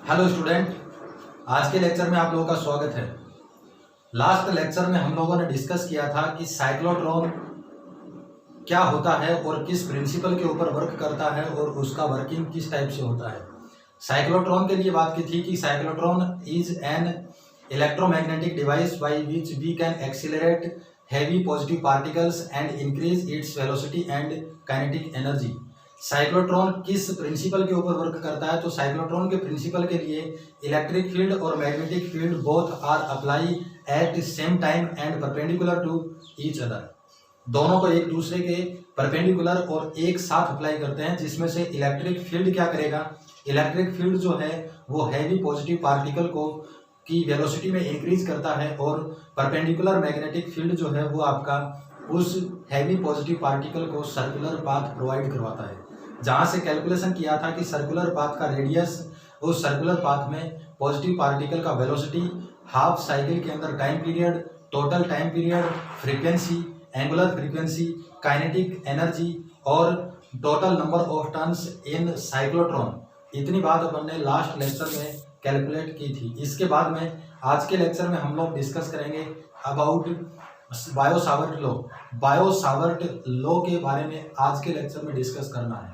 Hello student, आज के lecture में आप लोगों का स्वागत है। लास्ट लेक्चर में हम लोगों ने डिस्कस किया था कि साइक्लोट्रॉन क्या होता है और किस प्रिंसिपल के ऊपर वर्क करता है और उसका वर्किंग किस टाइप से होता है। साइक्लोट्रॉन के लिए बात की थी कि cyclotron is an electromagnetic device by which we can accelerate heavy positive particles and increase its velocity and kinetic energy. Cyclotron किस प्रिंसिपल के ऊपर वर्क करता है? तो साइक्लोट्रॉन के प्रिंसिपल के लिए इलेक्ट्रिक फील्ड और magnetic field both are apply at same time and perpendicular to each other. दोनों को एक दूसरे के परपेंडिकुलर और एक साथ अप्लाई करते हैं, जिसमें से इलेक्ट्रिक फील्ड क्या करेगा? इलेक्ट्रिक फील्ड जो है वो हैवी पॉजिटिव पार्टिकल को की वेलोसिटी में इंक्रीज करता है और परपेंडिकुलर मैग्नेटिक फील्ड जो है वो आपका उस हैवी पॉजिटिव पार्टिकल को सर्कुलर पाथ प्रोवाइड करवाता है। जहां से कैलकुलेशन किया था कि सर्कुलर पाथ का रेडियस, उस सर्कुलर पाथ में पॉजिटिव पार्टिकल का वेलोसिटी, हाफ साइकिल के अंदर time period, total time period, frequency, angular frequency, kinetic energy और total number of turns in cyclotron, इतनी बात अपन ने लास्ट लेक्चर में कैलकुलेट की थी। इसके बाद में आज के लेक्चर में हम लोग डिस्कस करेंगे about bio Savart law. Biot Savart law के बारे में आज के लेक्चर में डिस्कस करना है।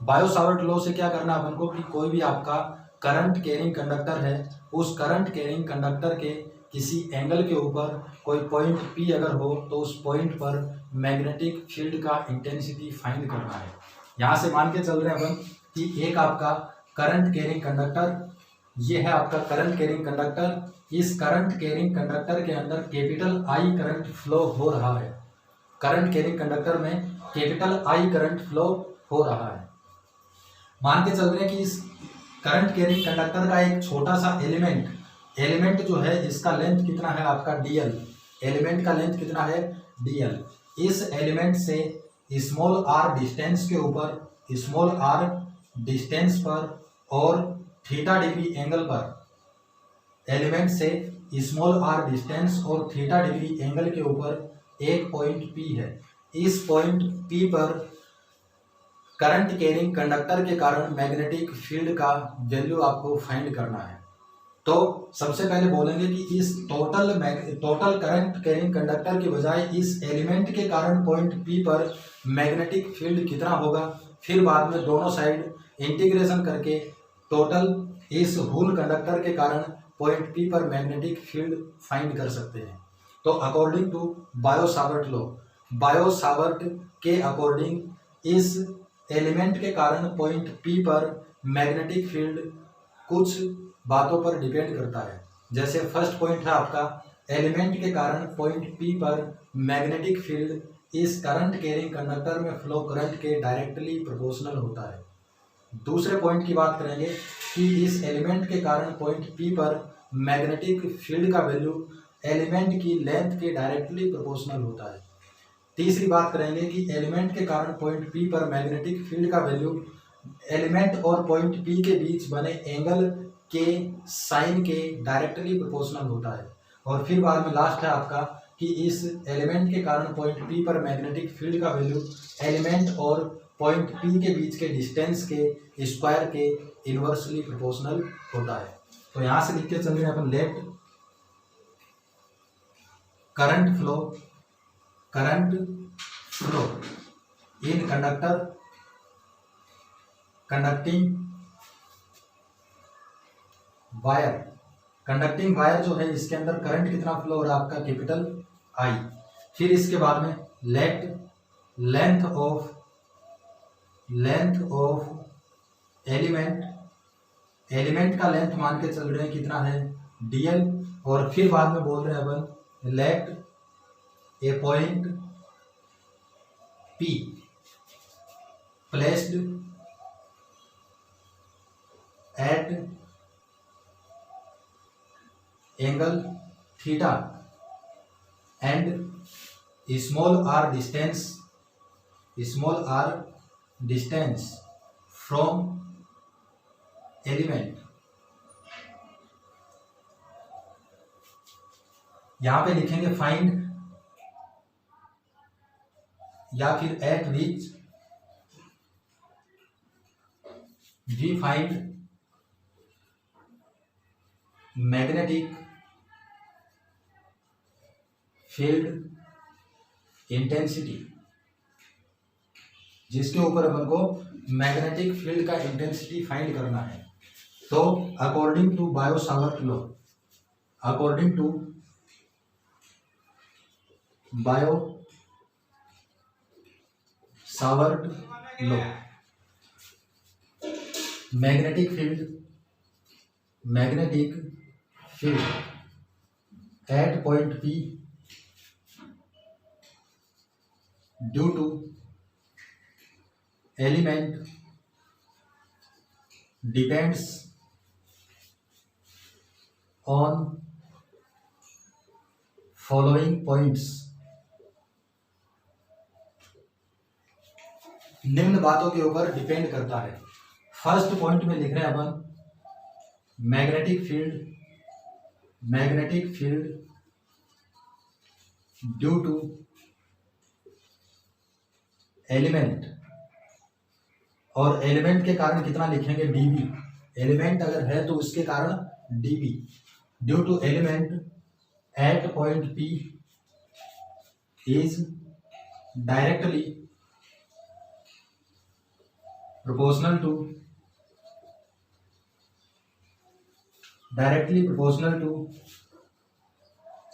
बायो सावर्ट लॉ से क्या करना है अपन को कि कोई भी आपका करंट कैरिंग कंडक्टर है, उस करंट कैरिंग कंडक्टर के किसी एंगल के ऊपर कोई पॉइंट P अगर हो तो उस पॉइंट पर मैग्नेटिक फील्ड का इंटेंसिटी फाइंड करना है। यहाँ से मान के चल रहे हैं अपन कि एक आपका करंट कैरिंग कंडक्टर, ये है आपका करंट कैरिंग कंडक्टर। इस करंट कैरिंग कंडक्टर के अंदर कैपिटल I करंट फ्लो हो रहा है। करंट कैरिंग कंडक्टर में कैपिटल I करंट फ्लो हो रहा है। मान के चल रहे हैं कि इस करंट कैरिंग कंडक्टर का एक छोटा सा एलिमेंट जो है, इसका लेंथ कितना है आपका dl। एलिमेंट का लेंथ कितना है dl। इस एलिमेंट से स्मॉल r डिस्टेंस के ऊपर, स्मॉल r डिस्टेंस पर और थीटा डिग्री एंगल पर, एलिमेंट से स्मॉल r डिस्टेंस और थीटा डिग्री एंगल के ऊपर एक पॉइंट P है। इस पॉइंट P पर करंट कैरिंग कंडक्टर के कारण मैग्नेटिक फील्ड का वैल्यू आपको फाइंड करना है। तो सबसे पहले बोलेंगे कि इस टोटल करंट कैरिंग कंडक्टर के बजाय इस एलिमेंट के कारण पॉइंट P पर मैग्नेटिक फील्ड कितना होगा। फिर बाद में दोनों साइड इंटीग्रेशन करके टोटल इस होल कंडक्टर के कारण पॉइंट P पर मैग्नेटिक फील्ड फाइंड कर सकते हैं। तो according to Biot Savart law, Biot Savart के अकॉर्डिंग इस एलिमेंट के कारण पॉइंट P पर मैग्नेटिक फील्ड कुछ बातों पर डिपेंड करता है। जैसे फर्स्ट पॉइंट है आपका, एलिमेंट के कारण पॉइंट P पर मैग्नेटिक फील्ड इस करंट कैरिंग कंडक्टर में फ्लो करंट के डायरेक्टली प्रोपोर्शनल होता है। दूसरे पॉइंट की बात करेंगे कि इस एलिमेंट के कारण पॉइंट P पर मैग्नेटिक फील्ड का वैल्यू एलिमेंट की लेंथ के डायरेक्टली प्रोपोर्शनल होता है। तीसरी बात करेंगे कि एलिमेंट के कारण पॉइंट P पर मैग्नेटिक फील्ड का वैल्यू एलिमेंट और पॉइंट P के बीच बने एंगल के साइन के डायरेक्टली प्रोपोर्शनल होता है। और फिर बाद में लास्ट है आपका कि इस एलिमेंट के कारण पॉइंट P पर मैग्नेटिक फील्ड का वैल्यू एलिमेंट और पॉइंट P के बीच के डिस्टेंस के स्क्वायर के इनवर्सली प्रोपोर्शनल होता है। तो यहाँ से लिख के चल रहे हैं अपन, let current flow in conducting wire जो है, इसके अंदर करंट कितना फ्लो हो रहा है आपका, कैपिटल I। फिर इसके बाद में लेट लेंथ ऑफ एलिमेंट का लेंथ मान के चल रहे हैं कितना है dl। और फिर बाद में बोल रहे हैं अपन let a point P placed at angle theta and small r distance from element. यहां पे लिखेंगे फाइंड या फिर at which we find magnetic field intensity, जिसके ऊपर अपन को मैग्नेटिक फील्ड का इंटेंसिटी फाइंड करना है। तो according to Biot Savart law, according to Biot Savart law, magnetic field at point P due to element depends on following points. निम्न बातों के ऊपर डिपेंड करता है। फर्स्ट पॉइंट में लिख रहे हैं अपन magnetic field due to element, और एलिमेंट के कारण कितना लिखेंगे, dB। एलिमेंट अगर है तो उसके कारण dB, due to element at point P is directly proportional to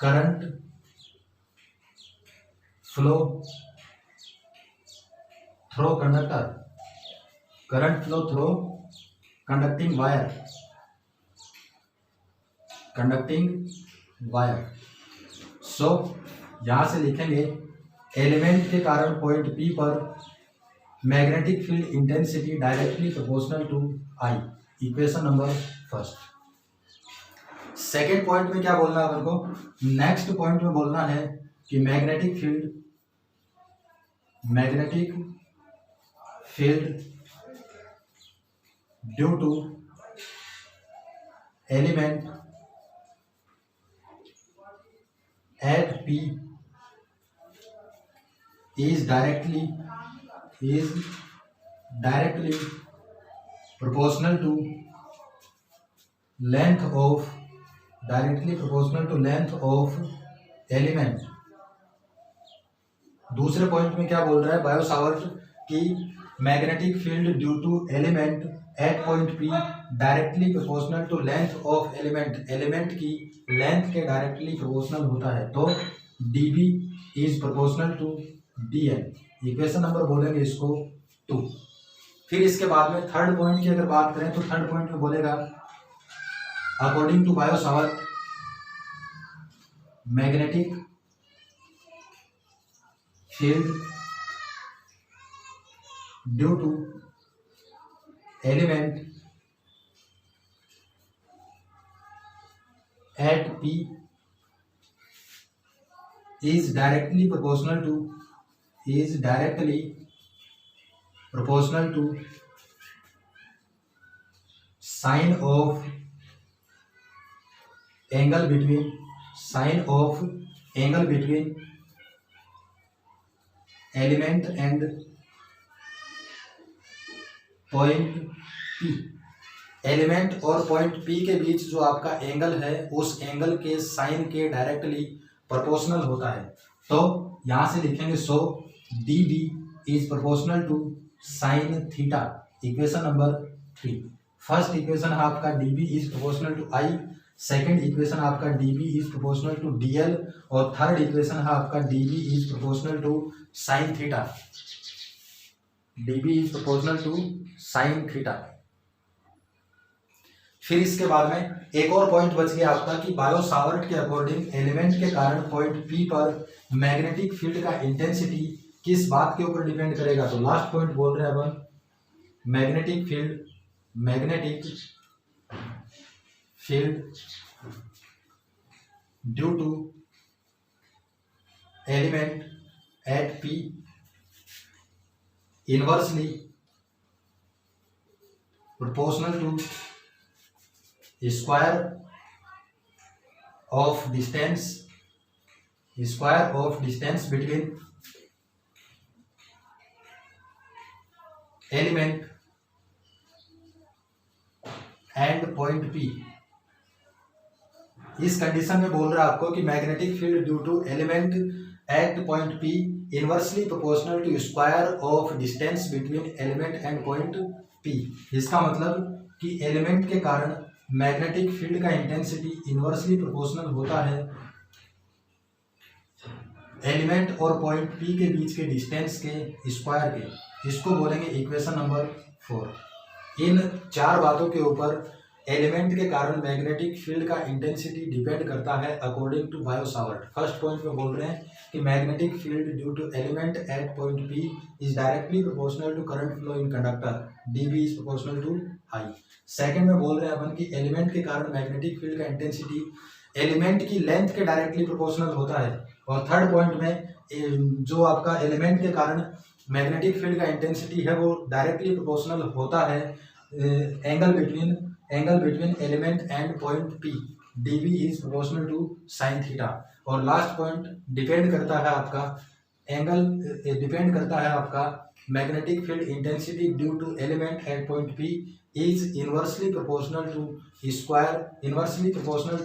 current flow through conducting wire। So यहां से लिखेंगे एलिमेंट के कारण पॉइंट P पर magnetic field intensity directly proportional to I। Equation number first. Second point में क्या बोलना है अपन को, नेक्स्ट पॉइंट में बोलना है कि magnetic field due to element at P is directly proportional to length of element। दूसरे पॉइंट में क्या बोल रहा है बायो-सावर्ट कि magnetic field due to element at point P directly proportional to length of element की लेंथ के डायरेक्टली प्रोपोर्शनल होता है। तो dB is proportional to dN। Equation number बोलेंगे इसको 2। फिर इसके बाद में थर्ड पॉइंट की अगर बात करें तो थर्ड पॉइंट में बोलेगा according to Biot Savart magnetic field due to element at P is directly proportional to sine of angle between element and point P। Element और पॉइंट P के बीच जो आपका एंगल है उस एंगल के साइन के डायरेक्टली प्रोपोर्शनल होता है। तो यहां से लिखेंगे so dB is proportional to sine theta. Equation number 3। First equation है आपका dB is proportional to I, second equation आपका dB is proportional to DL, और थर्ड इक्वेशन है आपका dB is proportional to sine theta. dB is proportional to sine theta. फिर इसके बाद में एक और पॉइंट बच गया आपका कि बायो-सावर्ट के अकॉर्डिंग एलिमेंट के कारण पॉइंट P पर मैग्नेटिक फील्ड का इंटेंसिटी किस बात के ऊपर डिपेंड करेगा। तो लास्ट पॉइंट बोल रहे हैं अपन magnetic field due to element at P inversely proportional to square of distance between element and point P। इस कंडीशन में बोल रहा है आपको कि magnetic field due to element at point P inversely proportional to square of distance between element and point P. इसका मतलब कि एलिमेंट के कारण मैग्नेटिक फील्ड का इंटेंसिटी इनवर्सली प्रोपोर्शनल होता है एलिमेंट और पॉइंट पी के बीच के डिस्टेंस के स्क्वायर के। इसको बोलेंगे इक्वेशन नंबर 4। इन चार बातों के ऊपर एलिमेंट के कारण मैग्नेटिक फील्ड का इंटेंसिटी डिपेंड करता है according to Biot Savart. First point में बोल रहे हैं कि magnetic field due to element at point P is directly proportional to current flow in conductor dB is proportional to I. Second में बोल रहे हैं अपन कि एलिमेंट के कारण मैग्नेटिक फील्ड का इंटेंसिटी एलिमेंट की लेंथ के डायरेक्टली प्रोपोर्शनल होता है। और थर्ड पॉइंट में जो आपका एलिमेंट के कारण मैग्नेटिक फील्ड का इंटेंसिटी है वो डायरेक्टली प्रोपोर्शनल होता है angle between element and point P dB is proportional to sine theta. और लास्ट पॉइंट डिपेंड करता है आपका magnetic field intensity due to element at point P is inversely proportional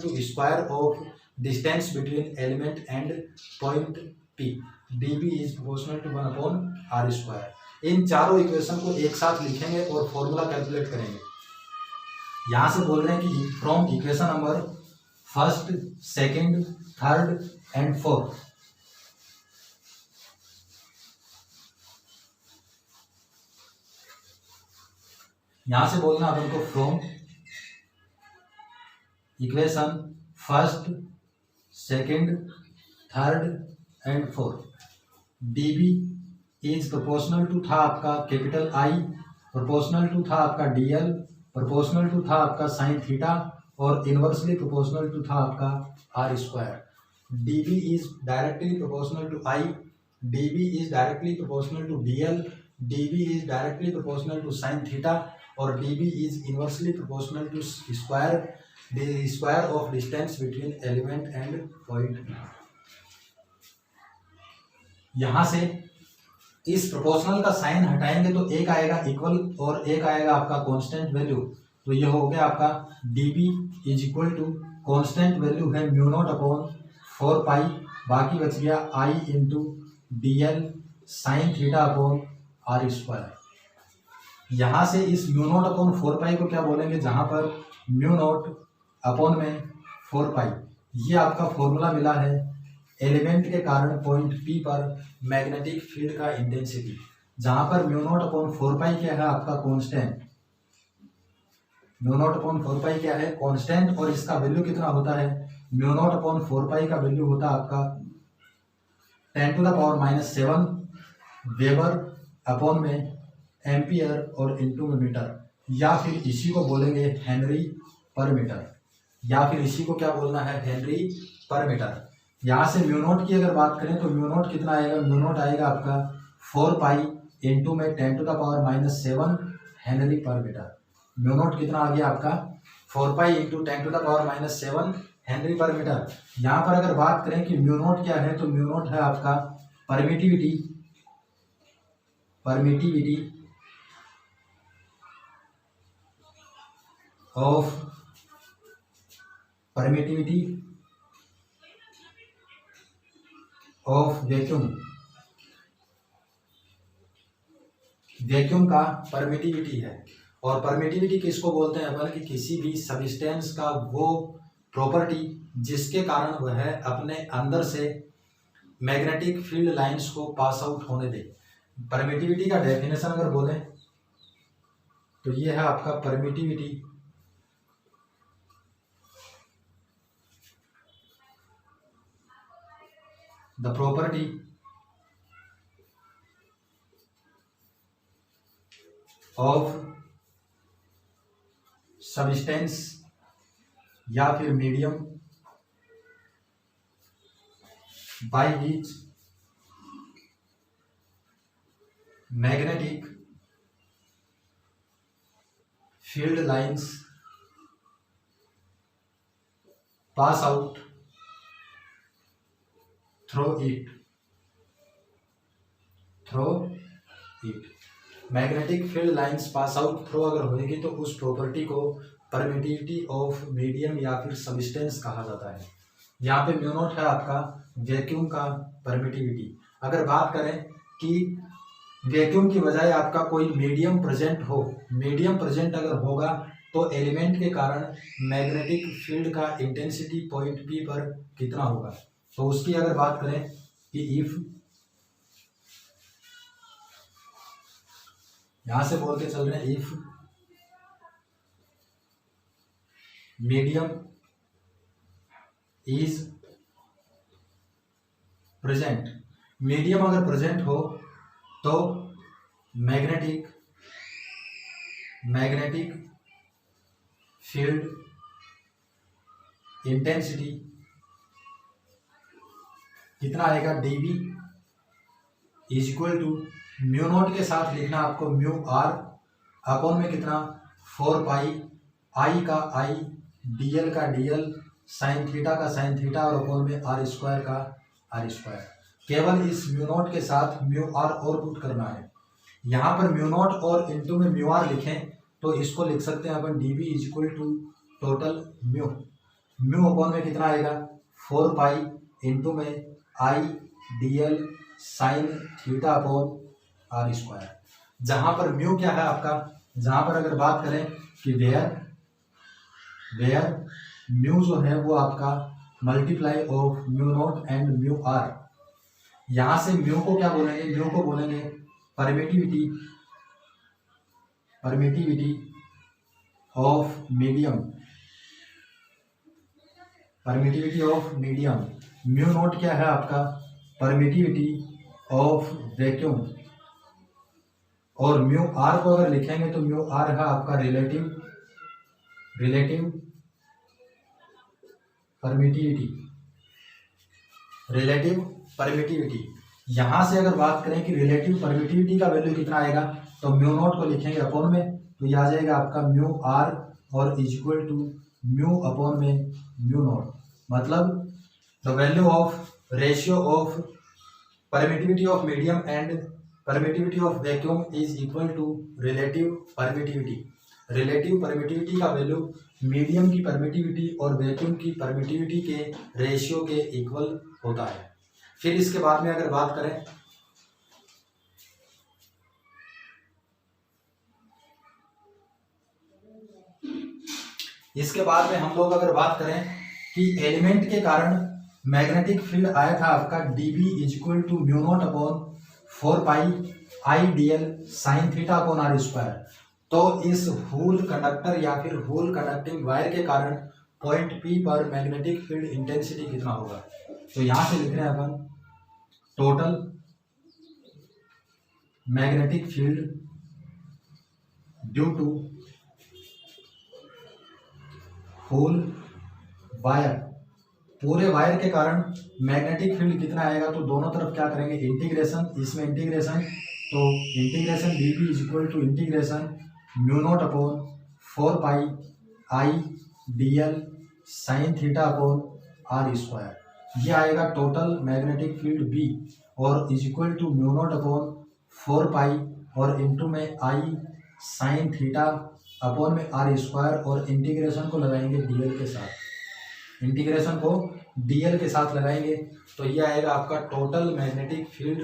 to square of distance between element and point P dB is proportional to 1/r²। इन चारों equation को एक साथ लिखेंगे और फॉर्मूला कैलकुलेट करेंगे। यहाँ से बोल रहे हैं कि from equation number first, second, third and fourth यहाँ से बोलना अपन को from equation first, second, third and fourth dB is proportional to था आपका कैपिटल आई, प्रोपोर्शनल टू था आपका डीएल, प्रोपोर्शनल टू था आपका साइन थीटा और इनवर्सली प्रोपोर्शनल टू था आपका r²। DB is directly proportional to I, dB is directly proportional to dl, dB is directly proportional to sine theta और dB is inversely proportional to square of distance between element and point. यहाँ से इस proportional का sign हटाएंगे तो एक आएगा equal और एक आएगा आपका कांस्टेंट वैल्यू। तो ये हो गया आपका dB is equal to constant value है μ0/4 बाकी बच गया I into DL sine theta upon r²। यहाँ से इस μ0/4 को क्या बोलेंगे, जहाँ पर μ0/4 ये आपका फॉर्मूला मिला है एलिमेंट के कारण पॉइंट P पर मैग्नेटिक फील्ड का इंटेंसिटी, जहां पर μ0/4 क्या है आपका कांस्टेंट, μ0/4 क्या है कांस्टेंट और इसका वैल्यू कितना होता है, μ0/4 का वैल्यू होता है आपका 10⁻⁻7 वेबर अपॉन में एम्पियर और इनटू में मीटर, या फिर इसी को बोलेंगे हेनरी पर मीटर, या फिर इसी को क्या बोलना है हेनरी पर मीटर। यहाँ से μ0 की अगर बात करें तो μ0 कितना आएगा, μ0 आएगा आपका 4 इंटू में 10⁻⁻7 हेनरी पर मीटर। μ0 कितना आ गया आपका 4 इंटू 10⁻⁻7 हेनरी पर मीटर। यहाँ पर अगर बात करें कि μ0 क्या है तो μ0 है आपका परमिटिविटी ऑफ वैक्यूम का परमिटिविटी है। और परमिटिविटी किसको बोलते हैं अपन कि किसी भी सब्सटेंस का वो प्रॉपर्टी जिसके कारण वह अपने अंदर से मैग्नेटिक फील्ड लाइंस को पास आउट होने दे। परमिटिविटी का डेफिनेशन अगर बोलें तो ये है आपका permittivity the property of substance या फिर medium by which magnetic field lines pass out through it. Magnetic field lines pass out through अगर होगी तो उस प्रॉपर्टी को परमिटिविटी ऑफ मीडियम या फिर सब्सटेंस कहा जाता है। यहाँ पे म्यू नॉट है आपका वैक्यूम का परमिटिविटी। अगर बात करें कि वैक्यूम की बजाय आपका कोई मीडियम प्रेजेंट हो, मीडियम प्रेजेंट अगर होगा तो एलिमेंट के कारण मैग्नेटिक फील्ड का इंटेंसिटी पॉइंट पी पर कितना होगा। तो उसकी अगर बात करें कि इफ, यहां से बोल के चल रहे हैं, if medium is present, medium अगर प्रेजेंट हो तो मैग्नेटिक फील्ड इंटेंसिटी कितना आएगा, dB is equal to mu naught के साथ लिखना आपको म्यू आर अपॉन में कितना 4 पाई आई का आई dl का dl साइन थीटा का साइन थीटा और अपॉन में आर स्क्वायर का आर स्क्वायर। केवल इस म्यू नॉट के साथ म्यू आर और पुट करना है। यहाँ पर म्यू नॉट और इंटू में म्यू आर लिखें तो इसको लिख सकते हैं अपन dB is equal to total mu upon में कितना आएगा 4 पाई इंटू में I dl sine theta upon are square. जहाँ पर म्यू क्या है आपका, जहाँ पर अगर बात करें कि वेयर म्यू जो है वो आपका multiply of mu naught and mu r. यहाँ से म्यू को क्या बोलेंगे, म्यू को बोलेंगे permittivity of medium. Mu naught क्या है आपका परमिटिविटी ऑफ वैक्यूम, और म्यू आर को अगर लिखेंगे तो म्यू आर है आपका रिलेटिव परमिटिविटी। यहां से अगर बात करें कि रिलेटिव परमिटिविटी का वैल्यू कितना आएगा तो म्यू नॉट को लिखेंगे अपॉन में, तो यह आ जाएगा आपका म्यू आर और is equal to mu upon में म्यू नॉट। मतलब the value of ratio of permittivity of medium and permittivity of vacuum is equal to relative permittivity का वैल्यू मीडियम की परमिटिविटी और वैक्यूम की परमिटिविटी के ratio के equal होता है। फिर इसके बाद में अगर बात करें हम लोग अगर बात करें कि एलिमेंट के कारण मैग्नेटिक फील्ड आया था आपका dB is equal to mu naught upon 4 pi I dl sine theta upon are square. तो इस होल कंडक्टर या फिर होल कंडक्टिंग वायर के कारण पॉइंट P पर मैग्नेटिक फील्ड इंटेंसिटी कितना होगा। तो यहां से लिख रहे हैं अपन total magnetic field due to whole wire, पूरे वायर के कारण मैग्नेटिक फील्ड कितना आएगा। तो दोनों तरफ क्या करेंगे इंटीग्रेशन, इसमें इंटीग्रेशन, तो integration dB is equal to integration mu naught upon 4 pi I dl sine theta upon are square. ये आएगा टोटल मैग्नेटिक फील्ड B और is equal to mu naught upon 4 pi और इंटू में I sine theta upon में are square और integration को लगाएंगे dl के साथ, लगाएंगे तो ये आएगा आपका total magnetic field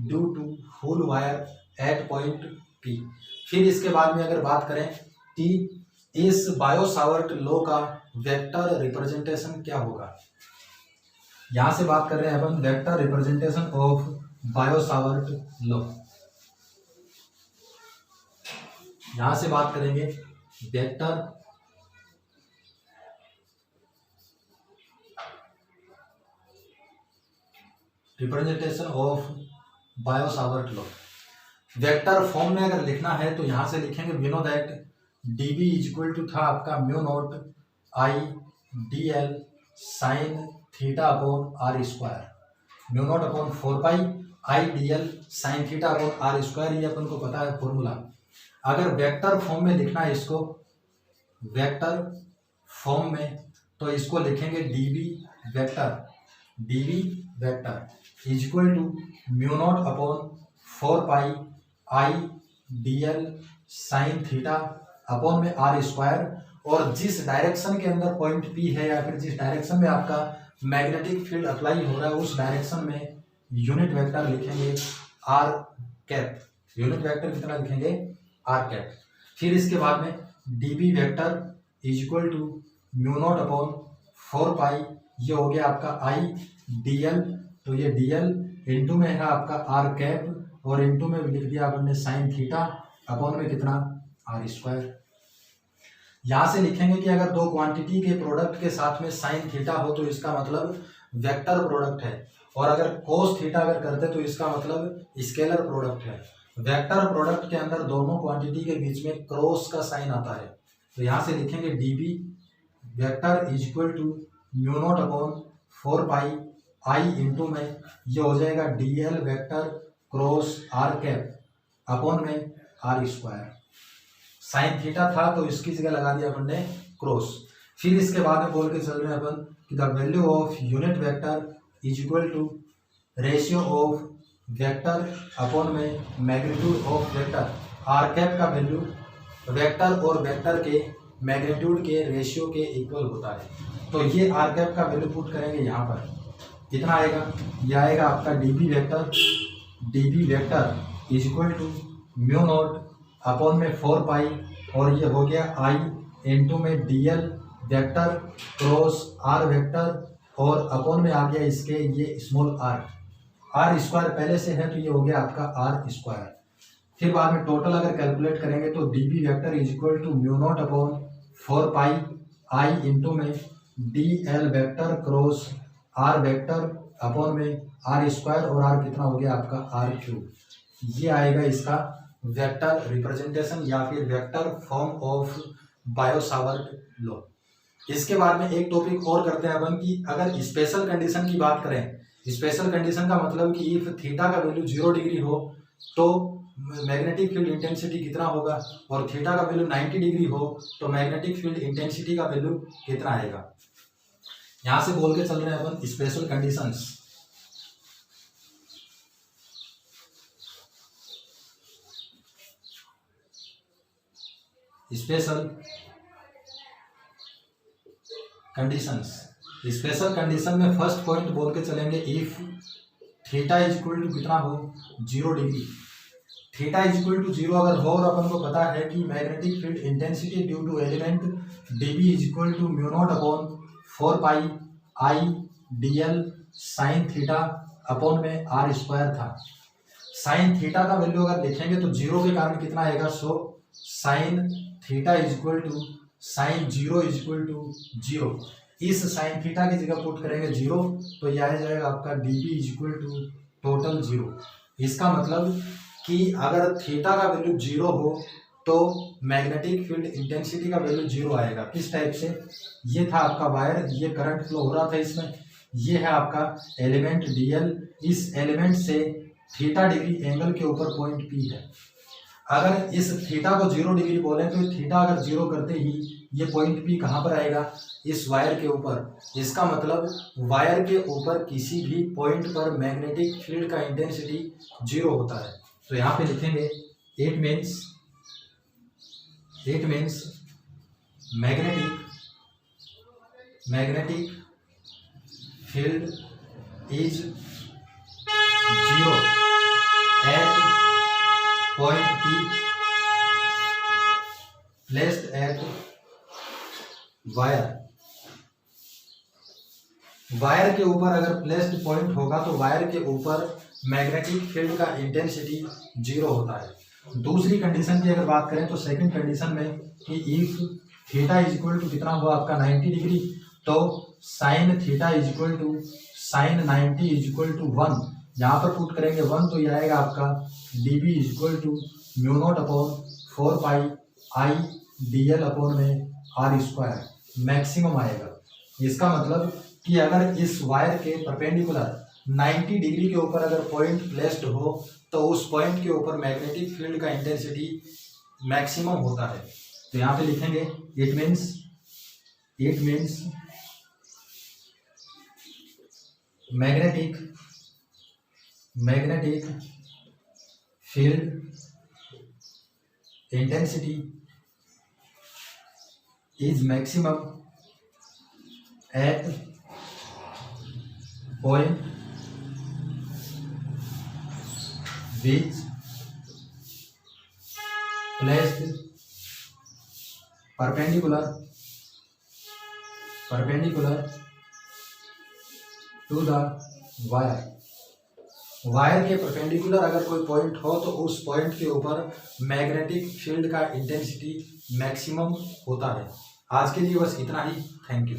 due to whole wire at point P। फिर इसके बाद में अगर बात करें कि इस बायो-सावर्ट लॉ का वेक्टर रिप्रेजेंटेशन क्या होगा, यहां से बात कर रहे हैं अपन vector representation of Biot Savart law. यहां से बात करेंगे vector representation of Biot Savart law. Vector form में अगर लिखना है तो यहां से लिखेंगे we know that dB is equal to था आपका mu naught I dl sine theta upon are square, mu naught upon 4 pi I dl sine theta upon are square, ये अपन को पता है फॉर्मूला। अगर वेक्टर फॉर्म में लिखना है इसको, वेक्टर फॉर्म में, तो इसको लिखेंगे dB vector is equal to mu naught upon 4 pi I dl sine theta upon में आर स्क्वायर, और जिस डायरेक्शन के अंदर पॉइंट पी है या फिर जिस डायरेक्शन में आपका मैग्नेटिक फील्ड अप्लाई हो रहा है उस डायरेक्शन में यूनिट वेक्टर लिखेंगे आर कैप। यूनिट वेक्टर कितना लिखेंगे? R cap. फिर इसके बाद में dB vector is equal to mu naught upon 4 pi, ये हो गया आपका आई डी एल, तो ये डी एल इंटू में है आपका आर कैप और इंटू में लिख दिया अपन ने साइन थीटा अपॉन में कितना? R square. यहाँ से लिखेंगे कि अगर दो क्वांटिटी के प्रोडक्ट के साथ में साइन थीटा हो तो इसका मतलब वेक्टर प्रोडक्ट है, और अगर कोस थीटा अगर करते तो इसका मतलब स्केलर प्रोडक्ट है। वेक्टर प्रोडक्ट के अंदर दोनों क्वांटिटी के बीच में क्रॉस का साइन आता है, तो यहाँ से लिखेंगे dB vector is equal to mu naught upon 4 pi I into में ये हो जाएगा d l vector cross R cap upon में आर स्क्वायर। साइन थीटा था तो इसकी जगह लगा दिया अपन ने क्रॉस। फिर इसके बाद में बोल के चल रहे हैं अपन कि the value of unit vector is equal to ratio of vector upon में magnitude of vector. R cap का वैल्यू वेक्टर और वेक्टर के मैग्नीट्यूड के रेशियो के इक्वल होता है। तो ये आर कैप का वैल्यू पुट करेंगे यहाँ पर, कितना आएगा? यह आएगा आपका dB vector is equal to mu naught upon में 4 पाई और ये हो गया आई इंटू में d l vector cross r vector और अपॉन में आ गया इसके ये स्मॉल आर स्क्वायर पहले से है तो ये हो गया आपका आर स्क्वायर। फिर बाद में टोटल अगर कैलकुलेट करेंगे तो dB vector is equal to mu naught upon 4 pi I into में d l vector cross r vector upon में आर स्क्वायर और आर कितना हो गया आपका आर क्यूब। ये आएगा इसका वेक्टर रिप्रेजेंटेशन या फिर vector form of Biot Savart law. इसके बाद में एक टॉपिक और करते हैं अपन कि अगर स्पेशल कंडीशन की बात करें, स्पेशल कंडीशन का मतलब कि इफ थीटा का वैल्यू 0 डिग्री हो तो मैग्नेटिक फील्ड इंटेंसिटी कितना होगा, और थीटा का वैल्यू 90 डिग्री हो तो मैग्नेटिक फील्ड इंटेंसिटी का वैल्यू कितना आएगा। यहां से बोल के चल रहे हैं अपन स्पेशल कंडीशंस। स्पेशल कंडीशन में फर्स्ट पॉइंट बोल के चलेंगे if theta is equal to कितना हो 0 degree. Theta is equal to 0 अगर हो और अपन को पता है कि magnetic field intensity due to element dB is equal to mu naught upon 4 pi I d l sine theta upon में आर स्क्वायर था। साइन थीटा का वैल्यू अगर लिखेंगे तो 0 के कारण कितना आएगा, so sine theta is equal to sine 0 is equal to 0। इस साइन थीटा की जगह पुट करेंगे 0 तो यह आ जाएगा आपका dB is equal to total 0। इसका मतलब कि अगर थीटा का वैल्यू 0 हो तो मैग्नेटिक फील्ड इंटेंसिटी का वैल्यू 0 आएगा। किस टाइप से? ये था आपका वायर, ये करंट फ्लो हो रहा था इसमें, ये है आपका एलिमेंट डीएल, इस एलिमेंट से थीटा डिग्री एंगल के ऊपर पॉइंट पी है। अगर इस थीटा को 0 डिग्री बोलें तो थीटा अगर 0 करते ही ये पॉइंट पी कहाँ पर आएगा, इस वायर के ऊपर। इसका मतलब वायर के ऊपर किसी भी पॉइंट पर मैग्नेटिक फील्ड का इंटेंसिटी 0 होता है। तो यहाँ पे लिखेंगे it means magnetic field is 0 at point P placed at wire के ऊपर अगर प्लेस्ड पॉइंट होगा तो वायर के ऊपर मैग्नेटिक फील्ड का इंटेंसिटी 0 होता है। दूसरी कंडीशन की अगर बात करें तो सेकंड कंडीशन में कि if theta is equal to कितना हुआ आपका 90 डिग्री, तो sine theta is equal to sine 90 is equal to 1। यहाँ पर पुट करेंगे 1 तो ये आएगा आपका dB is equal to mu naught upon 4 pi I d l upon में आर स्क्वायर मैक्सिमम आएगा। इसका मतलब कि अगर इस वायर के परपेंडिकुलर 90 डिग्री के ऊपर अगर पॉइंट प्लेस्ड हो तो उस पॉइंट के ऊपर मैग्नेटिक फील्ड का इंटेंसिटी मैक्सिमम होता है। तो यहाँ पे लिखेंगे it means magnetic field intensity is maximum at point which placed perpendicular to the wire। Wire के परपेंडिकुलर अगर कोई पॉइंट हो तो उस पॉइंट के ऊपर मैग्नेटिक फील्ड का इंटेंसिटी मैक्सिमम होता है। आज के लिए बस इतना ही। Thank you.